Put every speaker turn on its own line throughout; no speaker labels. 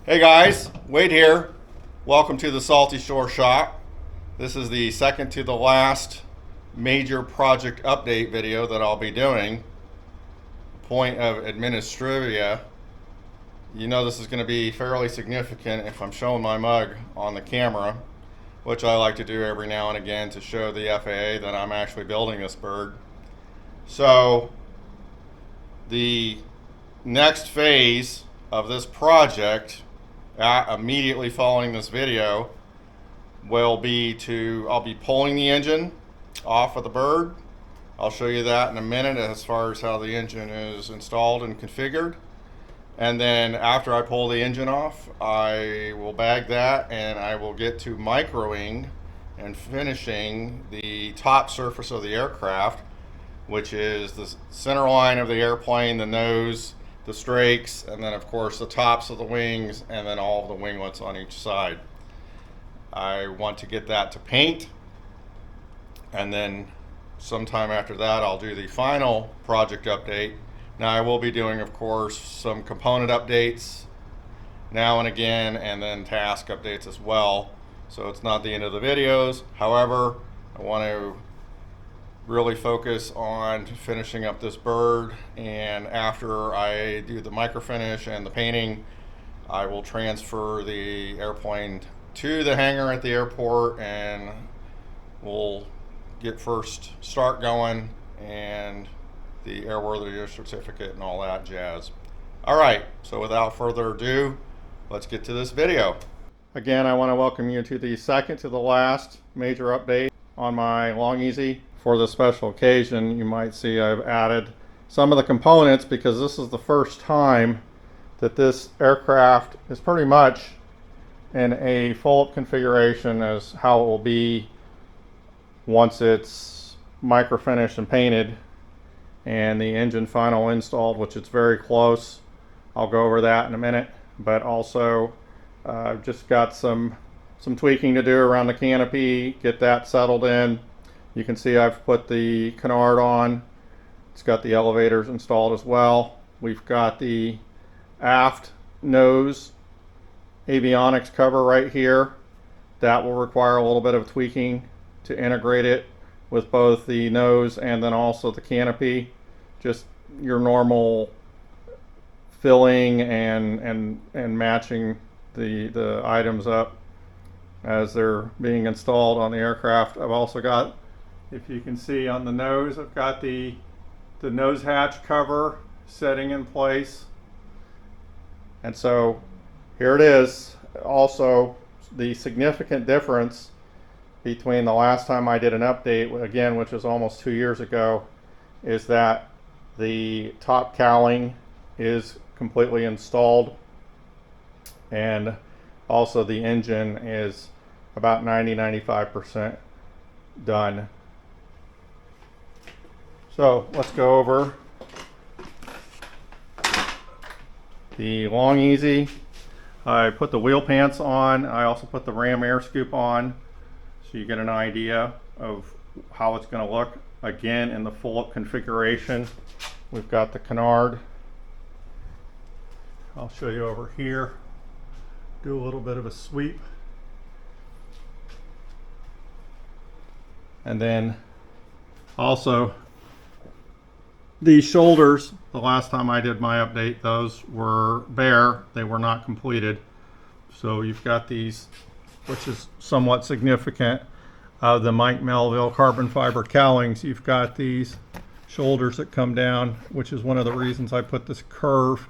Hey guys, Wade here. Welcome to the Salty Shore Shop. This is the second to the last major project update video that I'll be doing. Point of administrivia. You know this is going to be fairly significant if I'm showing my mug on the camera, which I like to do every now and again to show the FAA that I'm actually building this bird. So the next phase of this project immediately following this video will be I'll be pulling the engine off of the bird. I'll show you that in a minute as far as how the engine is installed and configured. And then after I pull the engine off, I will bag that and I will get to microing and finishing the top surface of the aircraft, which is the center line of the airplane, the nose, the strakes, and then of course the tops of the wings, and then all of the winglets on each side. I want to get that to paint, and then sometime after that I'll do the final project update. Now I will be doing, of course, some component updates now and again, and then task updates as well. So it's not the end of the videos. However, I want to really focus on finishing up this bird, and after I do the micro finish and the painting, I will transfer the airplane to the hangar at the airport and we'll get first start going and the airworthiness certificate and all that jazz. Alright, so without further ado, let's get to this video. Again, I want to welcome you to the second to the last major update on my Long-EZ. For this special occasion, you might see I've added some of the components because this is the first time that this aircraft is pretty much in a full configuration as how it will be once it's micro finished and painted and the engine final installed, which it's very close. I'll go over that in a minute, but also I've just got some tweaking to do around the canopy, get that settled in. You can see I've put the canard on. It's got the elevators installed as well. We've got the aft nose avionics cover right here. That will require a little bit of tweaking to integrate it with both the nose and then also the canopy. Just your normal filling and matching the items up as they're being installed on the aircraft. I've also got, if you can see on the nose, I've got the nose hatch cover setting in place. And so here it is. Also, the significant difference between the last time I did an update, again, which was almost 2 years ago, is that the top cowling is completely installed, and also the engine is about 90-95% done. So let's go over the Long-EZ. I put the wheel pants on. I also put the ram air scoop on, so you get an idea of how it's going to look. Again, in the full configuration, we've got the canard. I'll show you over here. Do a little bit of a sweep. And then also the shoulders, the last time I did my update, those were bare. They were not completed. So you've got these, which is somewhat significant, the Mike Melville carbon fiber cowlings. You've got these shoulders that come down, which is one of the reasons I put this curve,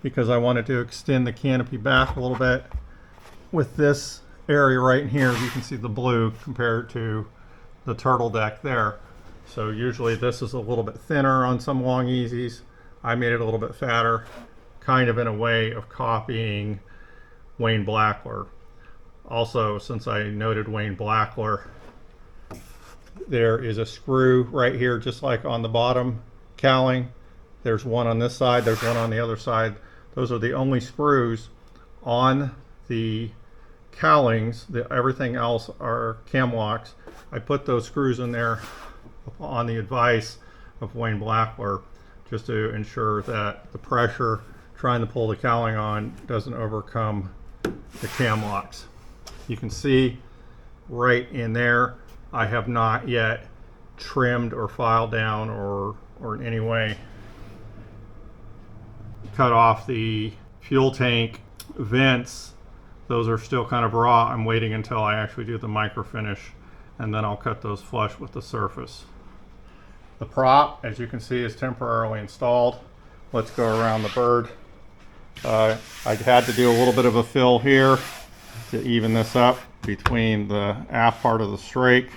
because I wanted to extend the canopy back a little bit. With this area right in here, you can see the blue compared to the turtle deck there. So usually this is a little bit thinner on some Long-EZs. I made it a little bit fatter, kind of in a way of copying Wayne Blackler. Also, since I noted Wayne Blackler, there is a screw right here, just like on the bottom cowling. There's one on this side, there's one on the other side. Those are the only screws on the cowlings. Everything else are cam locks. I put those screws in there on the advice of Wayne Blackler, just to ensure that the pressure trying to pull the cowling on doesn't overcome the cam locks. You can see right in there, I have not yet trimmed or filed down or in any way cut off the fuel tank vents. Those are still kind of raw. I'm waiting until I actually do the micro finish, and then I'll cut those flush with the surface. The prop, as you can see, is temporarily installed. Let's go around the bird. I had to do a little bit of a fill here to even this up between the aft part of the strake.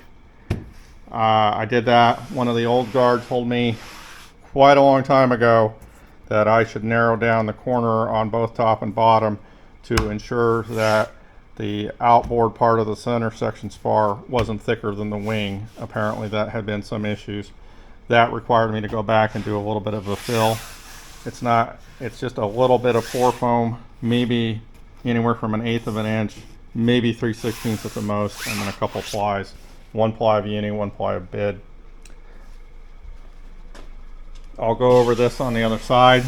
I did that. One of the old guards told me quite a long time ago that I should narrow down the corner on both top and bottom to ensure that the outboard part of the center section spar wasn't thicker than the wing. Apparently that had been some issues. That required me to go back and do a little bit of a fill. It's just a little bit of pour foam, maybe anywhere from 1/8 of an inch, maybe 3/16 at the most, and then a couple plies. 1 ply of uni, 1 ply of bid. I'll go over this on the other side,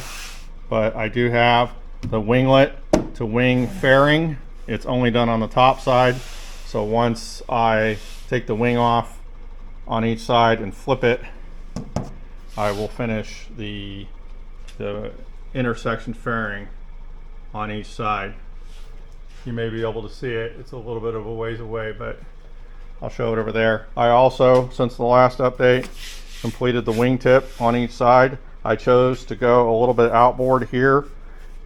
but I do have the winglet to wing fairing. It's only done on the top side, so once I take the wing off on each side and flip it, I will finish the intersection fairing on each side. You may be able to see it. It's a little bit of a ways away, but I'll show it over there. I also, since the last update, completed the wingtip on each side. I chose to go a little bit outboard here.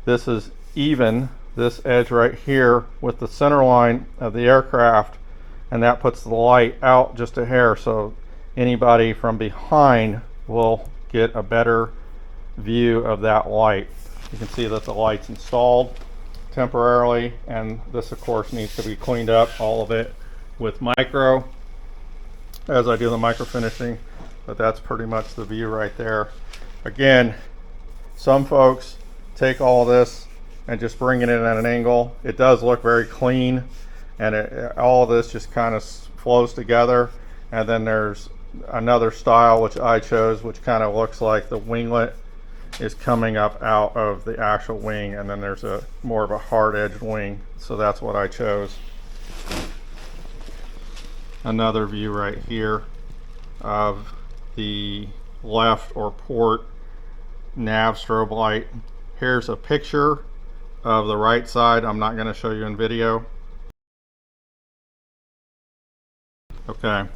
This is even, this edge right here, with the center line of the aircraft, and that puts the light out just a hair, so anybody from behind will get a better view of that light. You can see that the light's installed temporarily, and this of course needs to be cleaned up, all of it with micro as I do the micro finishing, but that's pretty much the view right there. Again, some folks take all this and just bring it in at an angle. It does look very clean, and all of this just kind of flows together. And then there's another style which I chose, which kind of looks like the winglet is coming up out of the actual wing, and then there's a more of a hard edged wing, so that's what I chose. Another view right here of the left or port nav strobe light. Here's a picture of the right side. I'm not going to show you in video. Okay.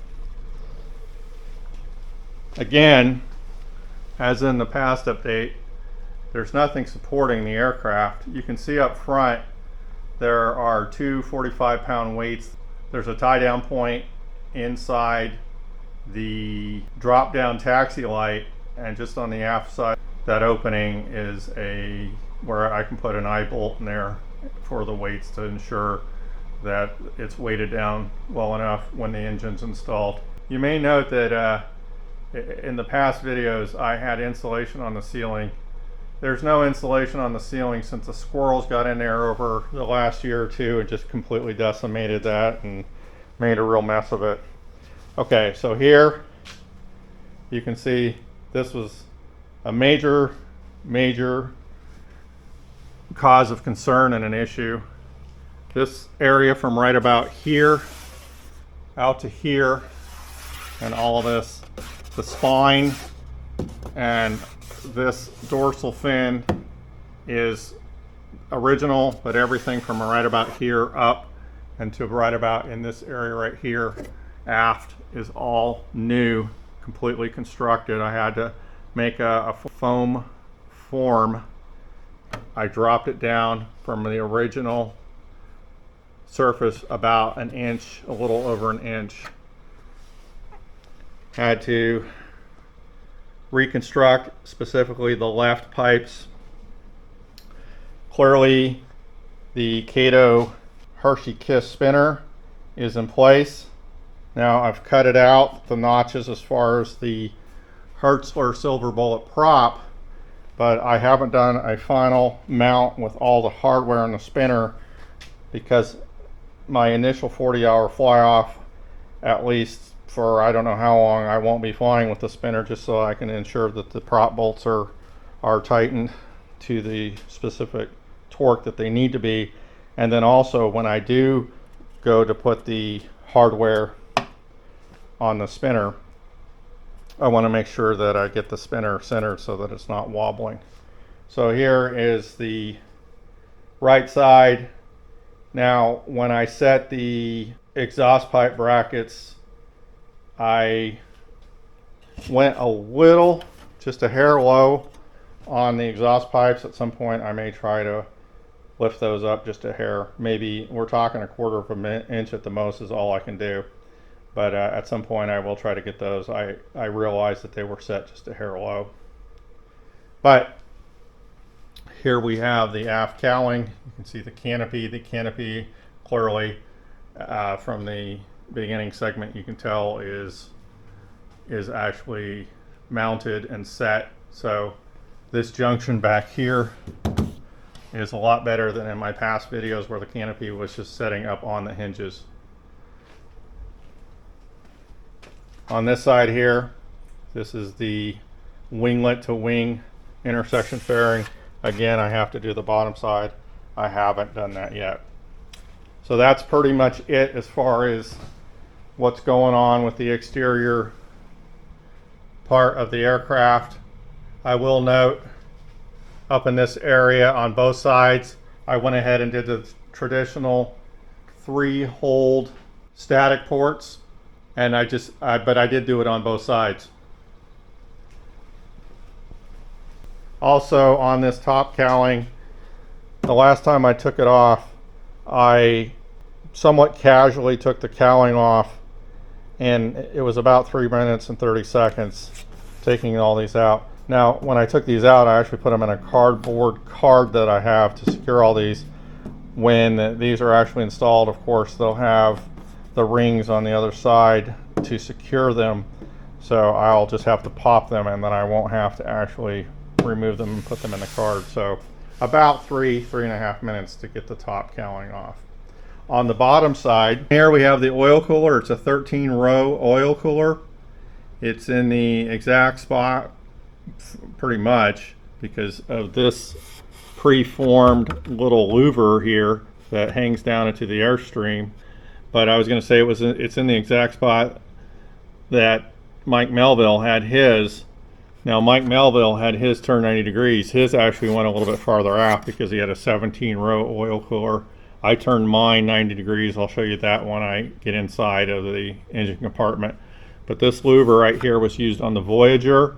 Again, as in the past update, there's nothing supporting the aircraft. You can see up front there are two 45-pound weights. There's a tie down point inside the drop down taxi light, and just on the aft side, that opening is where I can put an eye bolt in there for the weights to ensure that it's weighted down well enough when the engine's installed. You may note that in the past videos I had insulation on the ceiling. There's no insulation on the ceiling since the squirrels got in there over the last year or two and just completely decimated that and made a real mess of it. Okay, so here you can see this was a major cause of concern and an issue. This area from right about here out to here, and all of this, the spine and this dorsal fin is original, but everything from right about here up and to right about in this area right here aft is all new, completely constructed. I had to make a foam form. I dropped it down from the original surface about an inch, a little over an inch. Had to reconstruct specifically the left pipes. Clearly the Kato Hershey Kiss spinner is in place. Now I've cut it out, the notches, as far as the Hertzler Silver Bullet prop, but I haven't done a final mount with all the hardware in the spinner because my initial 40-hour fly off, at least for I don't know how long, I won't be flying with the spinner, just so I can ensure that the prop bolts are tightened to the specific torque that they need to be. And then also when I do go to put the hardware on the spinner, I want to make sure that I get the spinner centered so that it's not wobbling. So here is the right side. Now when I set the exhaust pipe brackets, I went a little, just a hair low on the exhaust pipes. At some point I may try to lift those up just a hair. Maybe we're talking 1/4 of an inch at the most is all I can do. But at some point I will try to get those. I realized that they were set just a hair low. But here we have the aft cowling. You can see the canopy. The canopy clearly from the beginning segment you can tell is actually mounted and set. So this junction back here is a lot better than in my past videos where the canopy was just setting up on the hinges. On this side here, this is the winglet to wing intersection fairing. Again, I have to do the bottom side. I haven't done that yet. So that's pretty much it as far as what's going on with the exterior part of the aircraft. I will note up in this area on both sides, I went ahead and did the traditional 3-hole static ports, and but I did do it on both sides. Also on this top cowling, the last time I took it off, I somewhat casually took the cowling off, and it was about 3 minutes and 30 seconds taking all these out. Now when I took these out, I actually put them in a cardboard card that I have to secure all these. When these are actually installed, of course, they'll have the rings on the other side to secure them, so I'll just have to pop them, and then I won't have to actually remove them and put them in the card. So about 3.5 minutes to get the top cowling off. On the bottom side here we have the oil cooler. It's a 13-row oil cooler. It's in the exact spot pretty much because of this preformed little louver here that hangs down into the airstream. But I was going to say it's in the exact spot that Mike Melville had his. Now Mike Melville had his turn 90 degrees. His actually went a little bit farther out because he had a 17-row oil cooler. I turned mine 90 degrees. I'll show you that when I get inside of the engine compartment. But this louver right here was used on the Voyager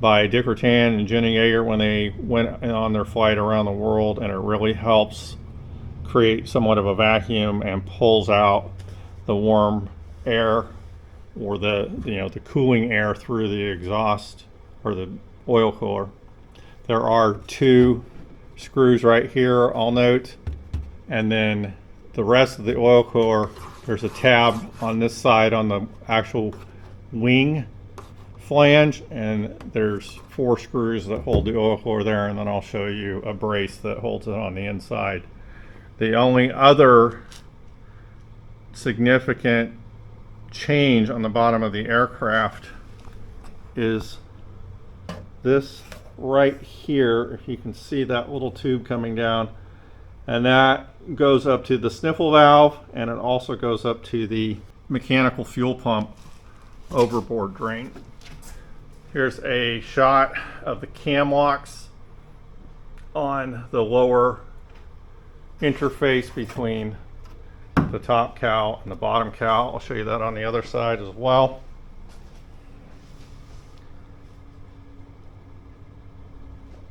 by Dick Rutan and Jenny Yeager when they went on their flight around the world, and it really helps create somewhat of a vacuum and pulls out the warm air or the cooling air through the exhaust or the oil cooler. There are 2 screws right here, I'll note, and then the rest of the oil cooler, there's a tab on this side on the actual wing flange, and there's 4 screws that hold the oil cooler there, and then I'll show you a brace that holds it on the inside. The only other significant change on the bottom of the aircraft is this right here. If you can see that little tube coming down, and that goes up to the sniffle valve, and it also goes up to the mechanical fuel pump overboard drain. Here's a shot of the cam locks on the lower interface between the top cowl and the bottom cowl. I'll show you that on the other side as well.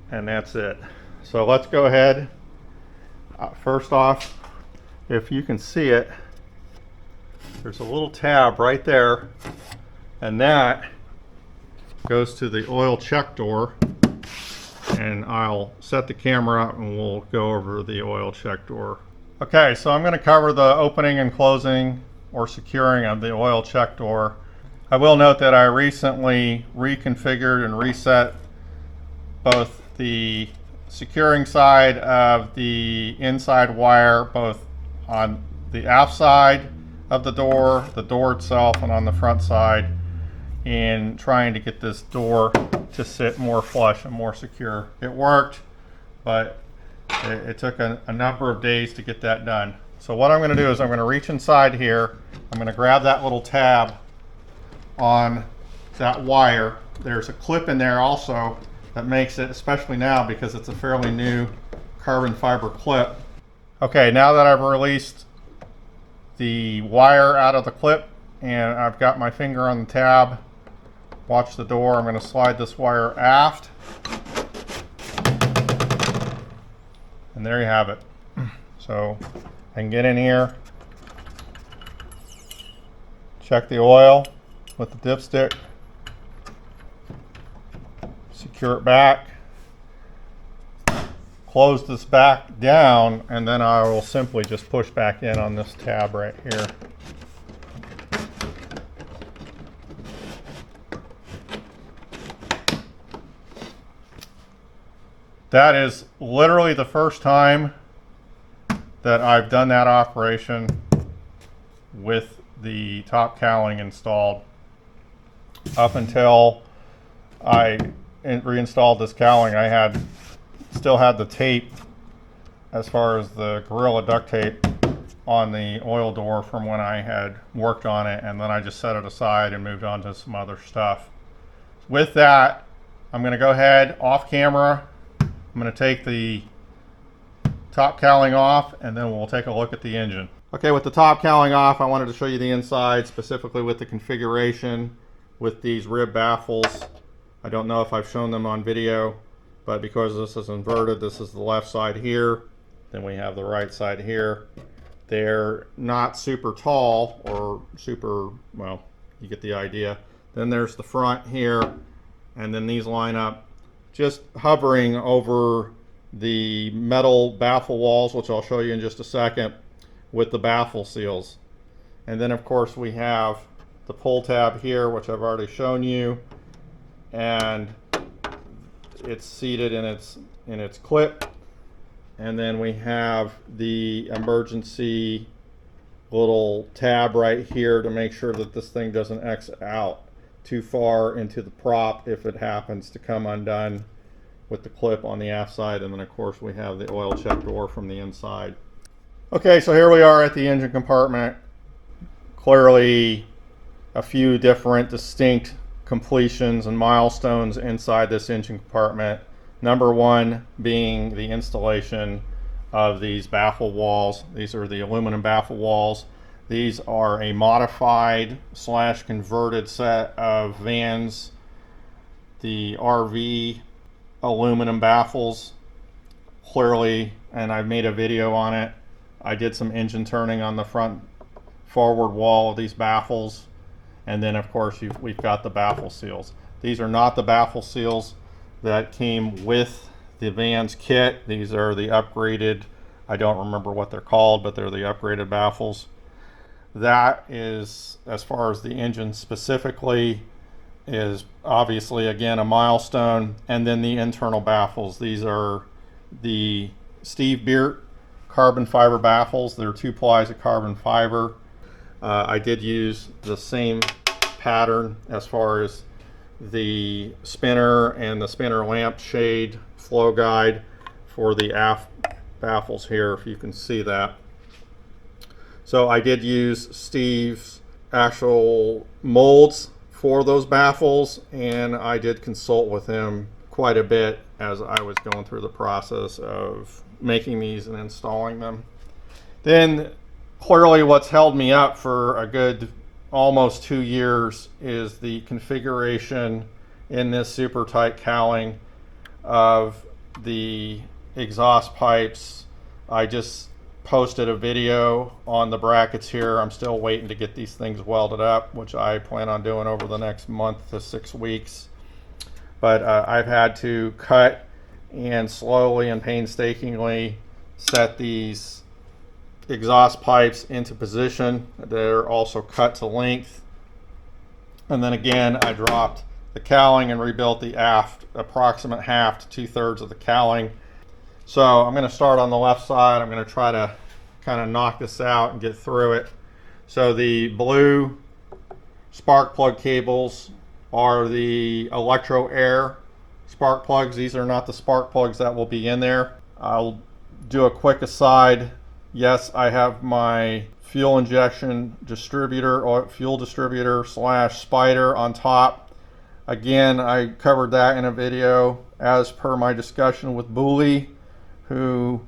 And that's it. So let's go ahead. First off, if you can see it, there's a little tab right there, and that goes to the oil check door, and I'll set the camera up and we'll go over the oil check door. Okay, so I'm going to cover the opening and closing or securing of the oil check door. I will note that I recently reconfigured and reset both the securing side of the inside wire, both on the aft side of the door itself, and on the front side. in trying to get this door to sit more flush and more secure. It worked, but it took a number of days to get that done. So what I'm going to do is I'm going to reach inside here. I'm going to grab that little tab on that wire. There's a clip in there also that makes it, especially now because it's a fairly new carbon fiber clip. Okay, now that I've released the wire out of the clip and I've got my finger on the tab, watch the door. I'm going to slide this wire aft. And there you have it. So I can get in here, check the oil with the dipstick, secure it back, close this back down, and then I will simply just push back in on this tab right here. That is literally the first time that I've done that operation with the top cowling installed. Up until I reinstalled this cowling, I still had the tape, as far as the Gorilla duct tape, on the oil door from when I had worked on it, and then I just set it aside and moved on to some other stuff. With that, I'm going to go ahead off camera. I'm going to take the top cowling off, and then we'll take a look at the engine. Okay, with the top cowling off, I wanted to show you the inside, specifically with the configuration with these rib baffles. I don't know if I've shown them on video, but because this is inverted, this is the left side here, then we have the right side here. They're not super tall or super, well, you get the idea. Then there's the front here, and then these line up just hovering over the metal baffle walls, which I'll show you in just a second, with the baffle seals. And then of course we have the pull tab here, which I've already shown you, and it's seated in its clip. And then we have the emergency little tab right here to make sure that this thing doesn't exit out too far into the prop if it happens to come undone with the clip on the aft side. And then of course we have the oil check door from the inside. Okay, so here we are at the engine compartment. Clearly a few different distinct completions and milestones inside this engine compartment. Number one being the installation of these baffle walls. These are the aluminum baffle walls. These are a modified / converted set of Vans, the RV aluminum baffles. Clearly, and I've made a video on it, I did some engine turning on the front forward wall of these baffles. And then of course we've got the baffle seals. These are not the baffle seals that came with the Vans kit. These are the upgraded, I don't remember what they're called, but they're the upgraded baffles. That is, as far as the engine specifically, is obviously again a milestone. And then the internal baffles. These are the Steve Beert carbon fiber baffles. They're 2 plies of carbon fiber. I did use the same pattern as far as the spinner and the spinner lamp shade flow guide for the aft baffles here, if you can see that. So I did use Steve's actual molds for those baffles, and I did consult with him quite a bit as I was going through the process of making these and installing them. Then clearly what's held me up for a good almost 2 years is the configuration in this super tight cowling of the exhaust pipes. I just posted a video on the brackets here. I'm still waiting to get these things welded up, which I plan on doing over the next month to 6 weeks. But I've had to cut and slowly and painstakingly set these exhaust pipes into position. They're also cut to length. And then again, I dropped the cowling and rebuilt the aft approximate half to 2/3 of the cowling. So I'm going to start on the left side. I'm going to try to kind of knock this out and get through it. So the blue spark plug cables are the electro air spark plugs. These are not the spark plugs that will be in there. I'll do a quick aside. Yes, I have my fuel injection distributor or fuel distributor slash spider on top. Again, I covered that in a video as per my discussion with Booley, who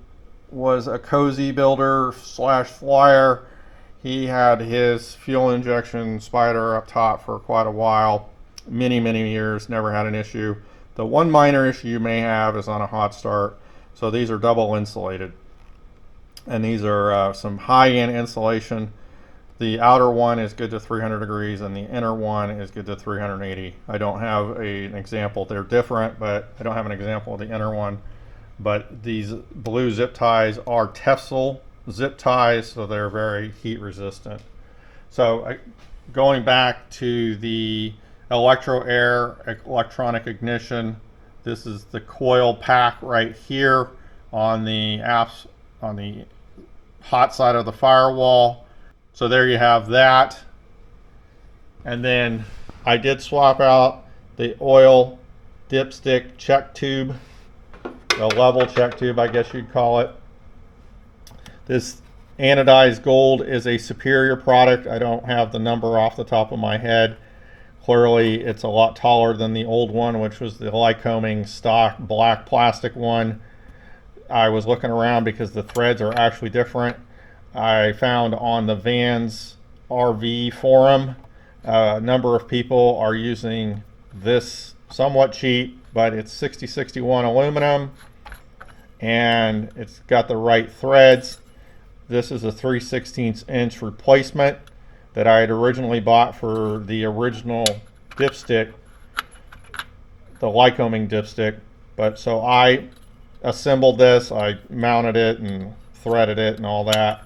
was a cozy builder slash flyer. He had his fuel injection spider up top for quite a while, many years, never had an issue. The one minor issue you may have is on a hot start. So these are double insulated, and these are some high-end insulation. The outer one is good to 300 degrees and the inner one is good to 380. I don't have an example. They're different, but I don't have an example of the inner one. But these blue zip ties are Tefsel zip ties, so they're very heat resistant. So going back to the electro air electronic ignition, this is the coil pack right here on the hot side of the firewall. So there you have that. And then I did swap out the oil dipstick check tube, the level check tube, I guess you'd call it. This anodized gold is a superior product. I don't have the number off the top of my head. Clearly it's a lot taller than the old one, which was the Lycoming stock black plastic one. I was looking around because the threads are actually different. I found on the Vans RV forum, a number of people are using this somewhat cheap, but it's 6061 aluminum and it's got the right threads. This is a 3/16 inch replacement that I had originally bought for the original dipstick, the Lycoming dipstick. But so I assembled this, I mounted it and threaded it and all that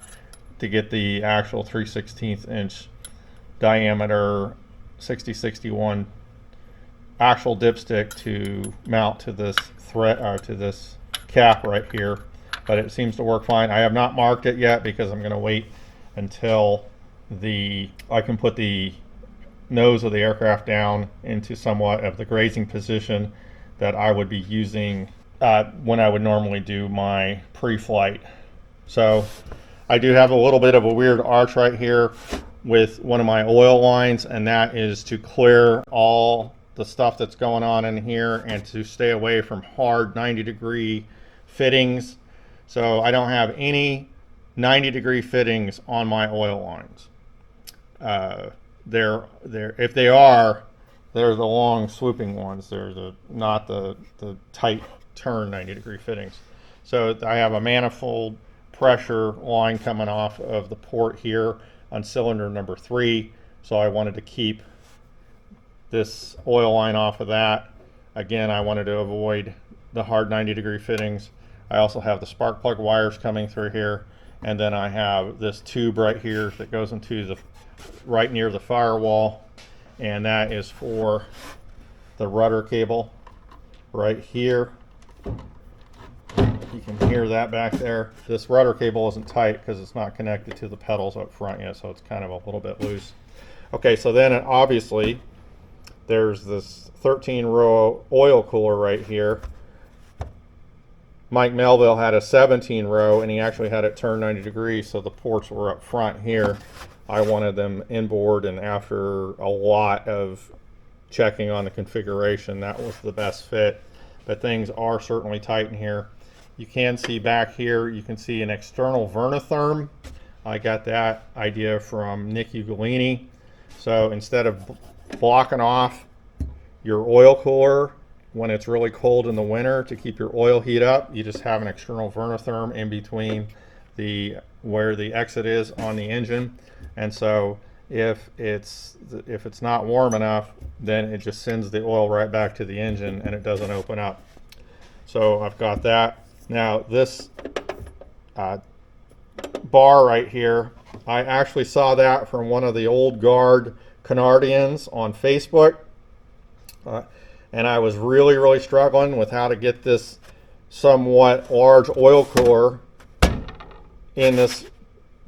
to get the actual 3/16 inch diameter 6061 actual dipstick to mount to this thread to this cap right here. But it seems to work fine. I have not marked it yet because I'm going to wait until I can put the nose of the aircraft down into somewhat of the grazing position that I would be using when I would normally do my pre-flight. So I do have a little bit of a weird arch right here with one of my oil lines, and that is to clear all the stuff that's going on in here and to stay away from hard 90-degree fittings. So I don't have any 90-degree fittings on my oil lines. If they are, they're the long swooping ones. They're not the tight turn 90-degree fittings. So I have a manifold pressure line coming off of the port here on cylinder number 3. So I wanted to keep this oil line off of that. Again, I wanted to avoid the hard 90-degree fittings. I also have the spark plug wires coming through here, and then I have this tube right here that goes into the right near the firewall, and that is for the rudder cable right here. You can hear that back there. This rudder cable isn't tight because it's not connected to the pedals up front yet, so it's kind of a little bit loose. Okay, so then obviously there's this 13-row oil cooler right here. Mike Melville had a 17-row, and he actually had it turned 90 degrees, so the ports were up front here. I wanted them inboard, and after a lot of checking on the configuration, that was the best fit. But things are certainly tight in here. You can see back here, you can see an external vernotherm. I got that idea from Nick Ugolini. So instead of blocking off your oil cooler when it's really cold in the winter to keep your oil heat up, you just have an external vernotherm in between where the exit is on the engine. And so if it's not warm enough, then it just sends the oil right back to the engine and it doesn't open up. So I've got that. Now this bar right here, I actually saw that from one of the old guard Canardians on Facebook. And I was really struggling with how to get this somewhat large oil cooler in this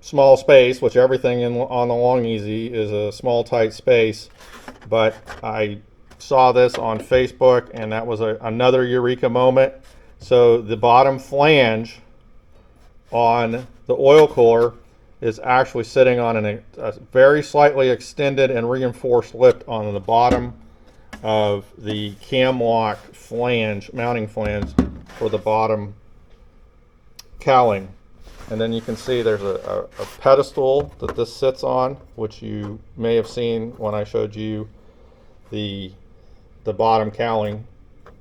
small space, which everything on the Long-EZ is a small tight space. But I saw this on Facebook, and that was another eureka moment. So the bottom flange on the oil cooler is actually sitting on a very slightly extended and reinforced lip on the bottom of the cam lock flange, mounting flange for the bottom cowling. And then you can see there's a pedestal that this sits on, which you may have seen when I showed you the bottom cowling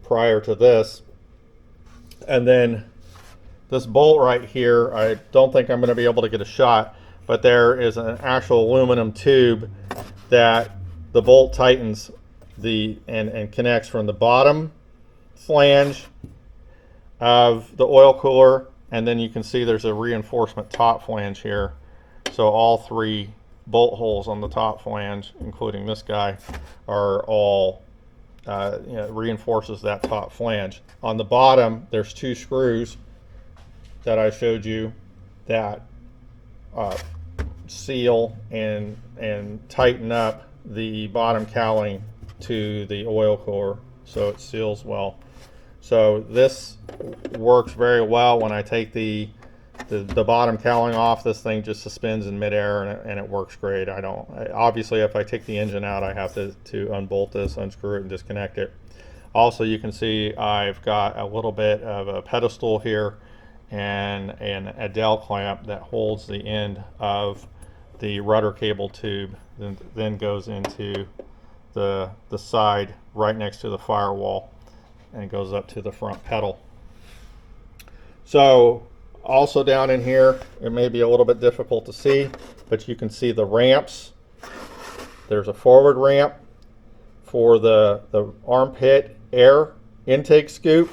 prior to this. And then this bolt right here, I don't think I'm going to be able to get a shot, but there is an actual aluminum tube that the bolt tightens and connects from the bottom flange of the oil cooler, and then you can see there's a reinforcement top flange here. So all three bolt holes on the top flange, including this guy, are all reinforces that top flange. On the bottom, there's two screws that I showed you that seal and tighten up the bottom cowling to the oil cooler so it seals well. So this works very well. When I take the bottom cowling off, this thing just suspends in midair, and it works great. Obviously if I take the engine out, I have to unbolt this, unscrew it, and disconnect it. Also, you can see I've got a little bit of a pedestal here and a dowel clamp that holds the end of the rudder cable tube, then goes into the side right next to the firewall and goes up to the front pedal. So also down in here, it may be a little bit difficult to see, but you can see the ramps. There's a forward ramp for the armpit air intake scoop.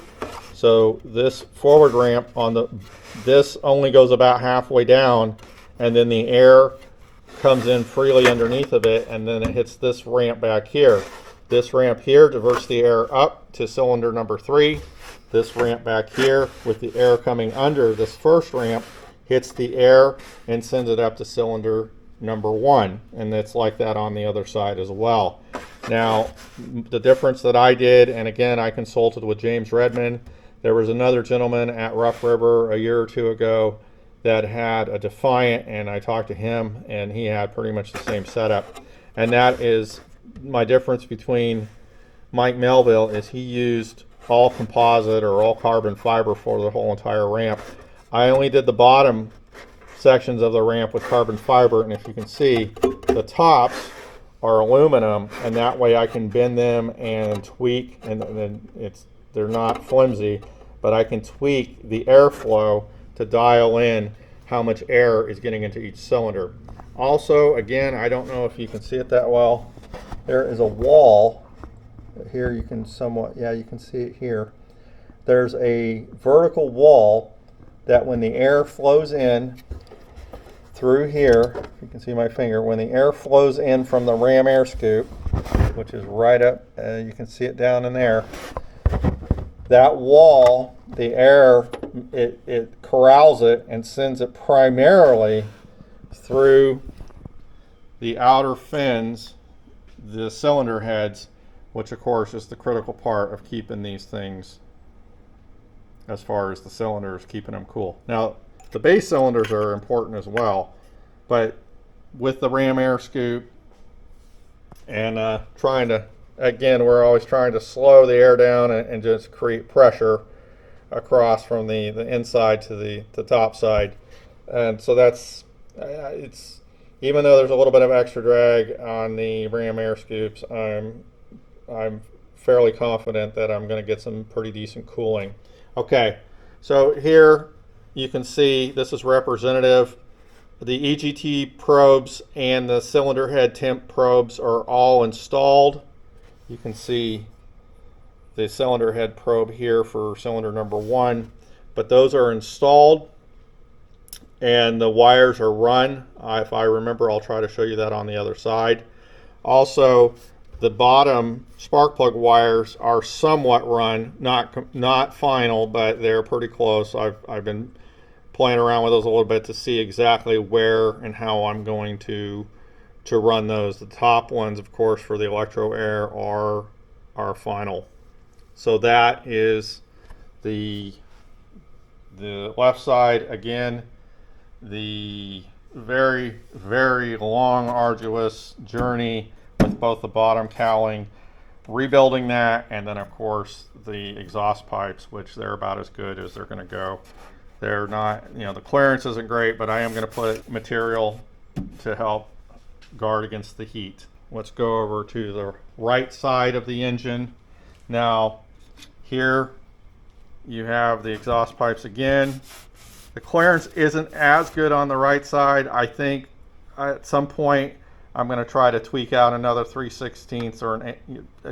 So this forward ramp on this only goes about halfway down, and then the air comes in freely underneath of it, and then it hits this ramp back here. This ramp here diverts the air up to cylinder number 3. This ramp back here, with the air coming under this first ramp, hits the air and sends it up to cylinder number 1, and it's like that on the other side as well. Now, the difference that I did, and again I consulted with James Redmond. There was another gentleman at Rough River a year or two ago that had a Defiant, and I talked to him, and he had pretty much the same setup. And that is my difference between Mike Melville, is he used all composite or all carbon fiber for the whole entire ramp. I only did the bottom sections of the ramp with carbon fiber, and if you can see, the tops are aluminum, and that way I can bend them and tweak, and then they're not flimsy, but I can tweak the airflow to dial in how much air is getting into each cylinder. Also, again, I don't know if you can see it that well, there is a wall here. You can you can see it here. There's a vertical wall that when the air flows in through here, if you can see my finger, when the air flows in from the ram air scoop, which is right up, you can see it down in there, that wall, the air, it corrals it and sends it primarily through the outer fins, the cylinder heads, which of course is the critical part of keeping these things, as far as the cylinders, keeping them cool. Now, the base cylinders are important as well, but with the ram air scoop and trying to, again, we're always trying to slow the air down and just create pressure across from the inside to the top side. And so that's, it's, even though there's a little bit of extra drag on the ram air scoops, I'm fairly confident that I'm going to get some pretty decent cooling. Okay, so here you can see this is representative. The EGT probes and the cylinder head temp probes are all installed. You can see the cylinder head probe here for cylinder number 1, but those are installed and the wires are run. If I remember, I'll try to show you that on the other side. Also, the bottom spark plug wires are somewhat run, not final, but they're pretty close. I've been playing around with those a little bit to see exactly where and how I'm going to run those. The top ones, of course, for the electro air are our final. So that is the left side. Again, the very, very long, arduous journey with both the bottom cowling, rebuilding that, and then of course the exhaust pipes, which they're about as good as they're going to go. They're not, you know, the clearance isn't great, but I am going to put material to help guard against the heat. Let's go over to the right side of the engine. Now here you have the exhaust pipes again. The clearance isn't as good on the right side. I think at some point I'm going to try to tweak out another 3/16 or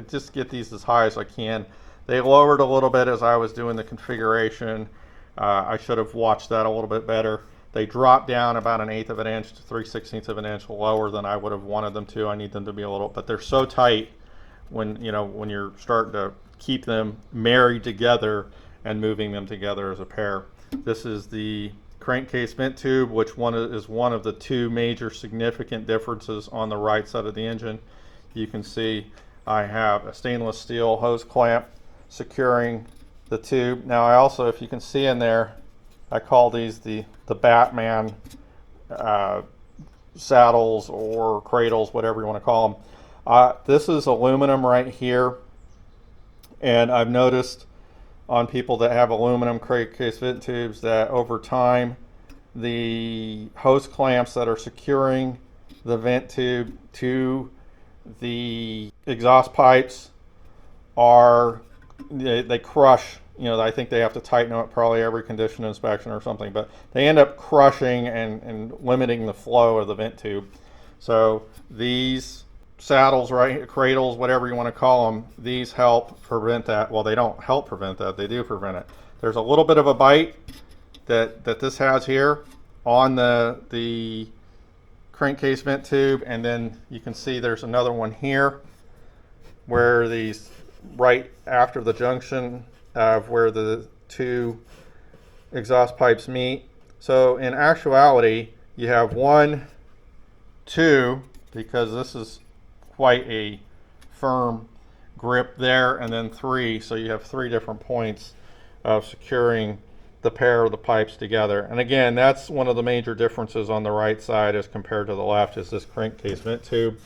just get these as high as I can. They lowered a little bit as I was doing the configuration. I should have watched that a little bit better. They dropped down about 1/8 of an inch to 3/16 of an inch lower than I would have wanted them to. I need them to be a little, but they're so tight when, you know, when you're starting to keep them married together and moving them together as a pair. This is the crankcase vent tube, which is one of the two major significant differences on the right side of the engine. You can see I have a stainless steel hose clamp securing the tube. Now I also, if you can see in there, I call these the Batman saddles or cradles, whatever you want to call them. This is aluminum right here, and I've noticed on people that have aluminum crankcase vent tubes that over time the hose clamps that are securing the vent tube to the exhaust pipes they crush. You know, I think they have to tighten up probably every condition inspection or something, but they end up crushing and limiting the flow of the vent tube. So these saddles, right, cradles, whatever you want to call them, these help prevent that. Well, they don't help prevent that, they do prevent it. There's a little bit of a bite that this has here on the crankcase vent tube, and then you can see there's another one here where these, right after the junction of where the two exhaust pipes meet. So in actuality, you have 1, 2, because this is quite a firm grip there, and then 3, so you have 3 different points of securing the pair of the pipes together. And again, that's one of the major differences on the right side as compared to the left, is this crankcase vent tube.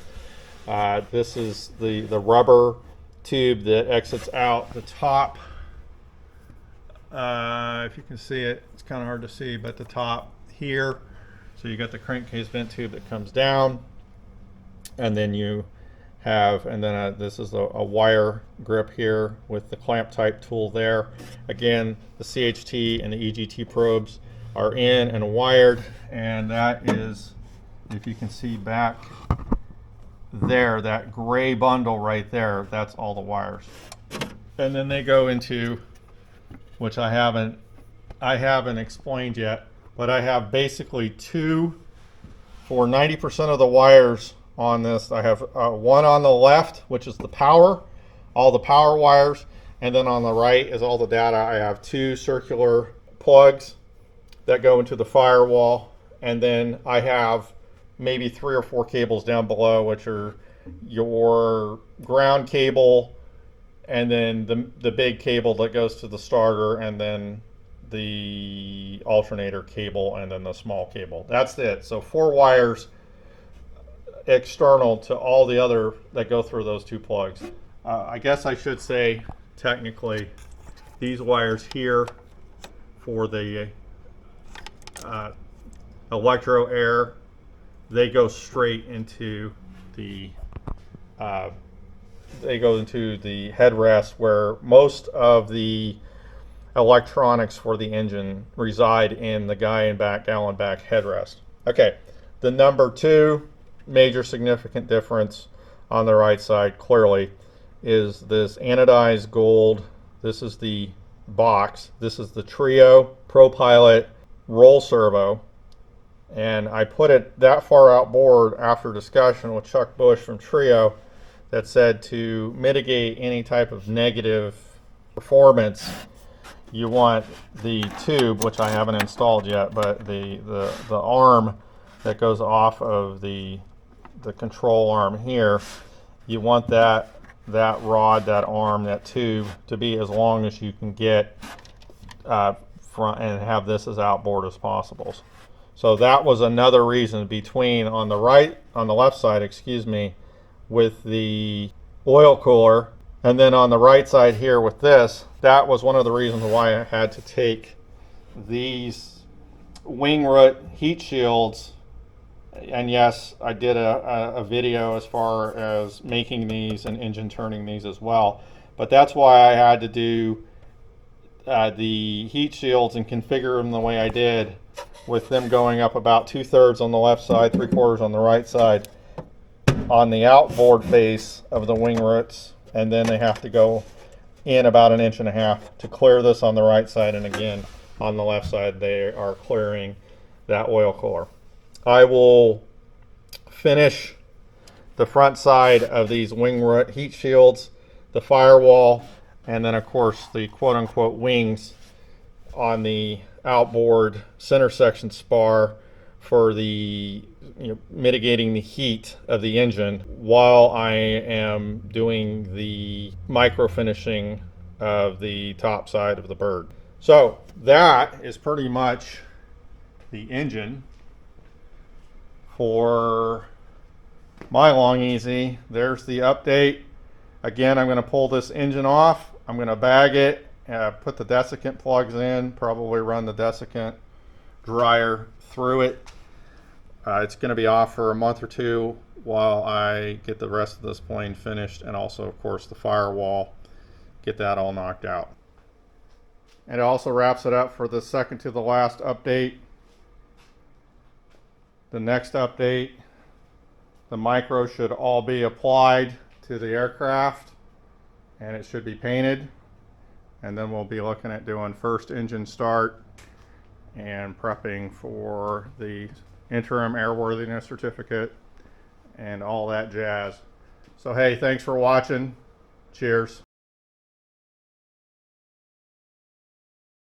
This is the rubber tube that exits out the top. If you can see it, it's kind of hard to see, but the top here. So you got the crankcase vent tube that comes down, and then you have, and then this is a wire grip here with the clamp type tool there. Again, the CHT and the EGT probes are in and wired, and that is, if you can see back there, that gray bundle right there, that's all the wires. And then they go into, which I haven't explained yet, but I have basically two for 90% of the wires on this. I have one on the left, which is the power, all the power wires, and then on the right is all the data. I have 2 circular plugs that go into the firewall, and then I have maybe 3 or 4 cables down below, which are your ground cable, and then the big cable that goes to the starter, and then the alternator cable, and then the small cable. That's it. So 4 wires external to all the other that go through those 2 plugs. I guess I should say technically these wires here for the electro air, they go straight into the headrest, where most of the electronics for the engine reside in the gallon back headrest. Okay, the number 2 major significant difference on the right side clearly is this anodized gold. This is the box. This is the Trio ProPilot roll servo, and I put it that far outboard after discussion with Chuck Bush from Trio that said to mitigate any type of negative performance, you want the tube, which I haven't installed yet, but the arm that goes off of the control arm here, you want that that rod, that arm, that tube to be as long as you can get front, and have this as outboard as possible. So that was another reason between on the left side, excuse me, with the oil cooler, and then on the right side here with this, that was one of the reasons why I had to take these wing root heat shields. And yes, I did a video as far as making these and engine turning these as well. But that's why I had to do the heat shields and configure them the way I did, with them going up about 2/3 on the left side, 3/4 on the right side on the outboard face of the wing roots, and then they have to go in about 1.5 inches to clear this on the right side, and again on the left side they are clearing that oil cooler. I will finish the front side of these wing root heat shields, the firewall, and then of course the quote-unquote wings on the outboard center section spar for the mitigating the heat of the engine while I am doing the micro finishing of the top side of the bird. So that is pretty much the engine for my Long-EZ. There's the update. Again, I'm going to pull this engine off. I'm going to bag it, put the desiccant plugs in, probably run the desiccant dryer through it. It's going to be off for a month or two while I get the rest of this plane finished, and also of course the firewall, get that all knocked out. And it also wraps it up for the second to the last update. The next update, the micro should all be applied to the aircraft and it should be painted, and then we'll be looking at doing first engine start and prepping for the interim airworthiness certificate and all that jazz. So hey, thanks for watching. Cheers.